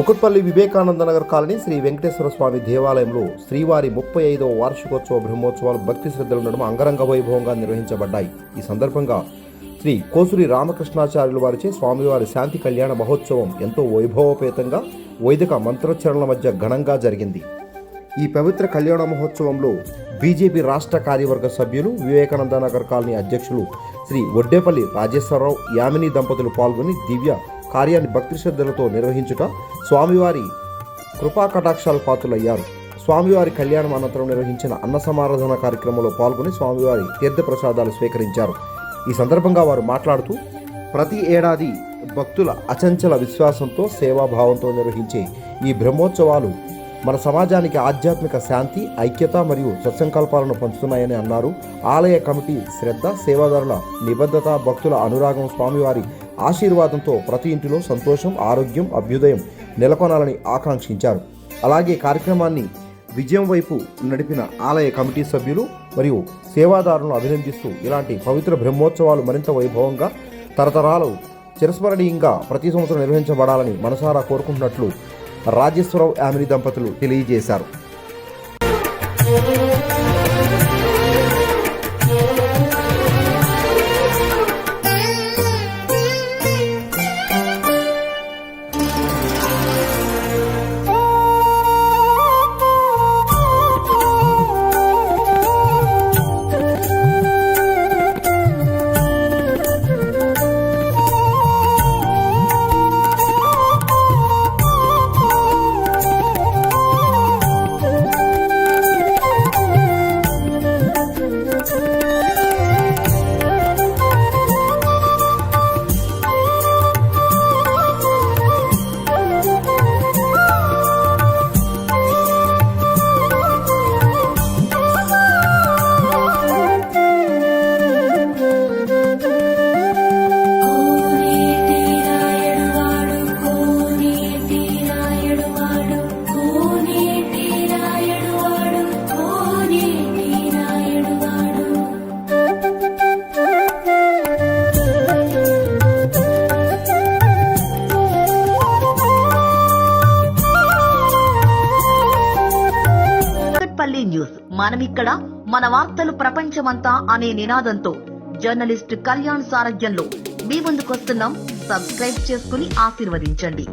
Kukatpally Vivekananda Nagar colony Shri Venkateswara స్వామి దేవాలయంలో శ్రీవారి 35వ వార్షికోత్సవ బ్రహ్మోత్సవాలు భక్తి శ్రద్ధల నడుమ అంగరంగ వైభవంగా నిర్వహించబడ్డాయి. ఈ సందర్భంగా శ్రీ కోసూరి రామకృష్ణాచార్యుల వారిచే స్వామివారి శాంతి కళ్యాణ మహోత్సవం ఎంతో వైభవోపేతంగా వైదిక మంత్రోచ్చరణల మధ్య ఘనంగా జరిగింది. ఈ పవిత్ర కళ్యాణ మహోత్సవంలో బీజేపీ రాష్ట్ర కార్యవర్గ సభ్యులు, వివేకానంద నగర్ కాలనీ అధ్యక్షులు శ్రీ వడ్డేపల్లి రాజేశ్వరరావు, యామిని దంపతులు పాల్గొని దివ్య కార్యాన్ని భక్తి శ్రద్ధలతో నిర్వహించుట స్వామివారి కృపా కటాక్షాల పాత్రులయ్యారు. స్వామివారి కళ్యాణం అనంతరం నిర్వహించిన అన్న సమారాధన కార్యక్రమంలో పాల్గొని స్వామివారి తీర్థ ప్రసాదాలు స్వీకరించారు. ఈ సందర్భంగా వారు మాట్లాడుతూ, ప్రతి ఏడాది భక్తుల అచంచల విశ్వాసంతో సేవాభావంతో నిర్వహించే ఈ బ్రహ్మోత్సవాలు మన సమాజానికి ఆధ్యాత్మిక శాంతి, ఐక్యత మరియు సత్సంకల్పాలను పంచుతున్నాయని అన్నారు. ఆలయ కమిటీ శ్రద్ధ, సేవాదారుల నిబద్ధత, భక్తుల అనురాగం, స్వామివారి ఆశీర్వాదంతో ప్రతి ఇంటిలో సంతోషం, ఆరోగ్యం, అభ్యుదయం నెలకొనాలని ఆకాంక్షించారు. అలాగే కార్యక్రమాన్ని విజయం వైపు నడిపిన ఆలయ కమిటీ సభ్యులు మరియు సేవాదారులను అభినందిస్తూ ఇలాంటి పవిత్ర బ్రహ్మోత్సవాలు మరింత వైభవంగా, తరతరాలు చిరస్మరణీయంగా ప్రతి సంవత్సరం నిర్వహించబడాలని మనసారా కోరుకుంటున్నట్లు రాజేశ్వరరావు, యామిని దంపతులు తెలియజేశారు. న్యూస్ మనమిక్కడ, మన వార్తలు ప్రపంచమంతా అనే నినాదంతో జర్నలిస్ట్ కళ్యాణ్ సారథ్యంలో మీ ముందుకొస్తున్నాం. సబ్స్క్రైబ్ చేసుకుని ఆశీర్వదించండి.